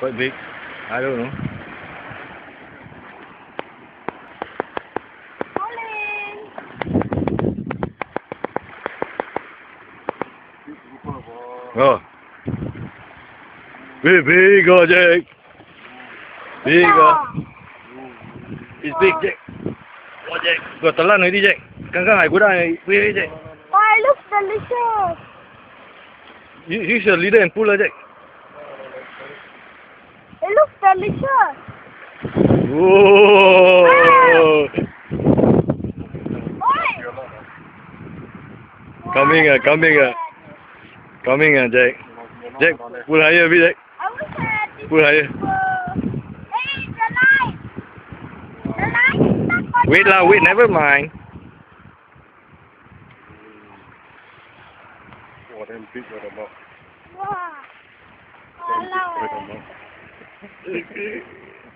Quite big. I don't know. Oh. Bigger, Jake. Bigger. It's big, Jake. Oh, Jake. Kau telan ni, Jake. Kang-kang ai kuda ni. Big, Jake. Why, looks delicious. Use your leader and pull her, Jake. It looks delicious. Whoa. Coming, Jake. Jake, pull higher a bit, Jake. I wish I had this. Pull higher. Hey, the light. The light is stuck on Wait, my wait, head. never mind. Oh, damn big with a mouth. Wow. I love it. With a mouth.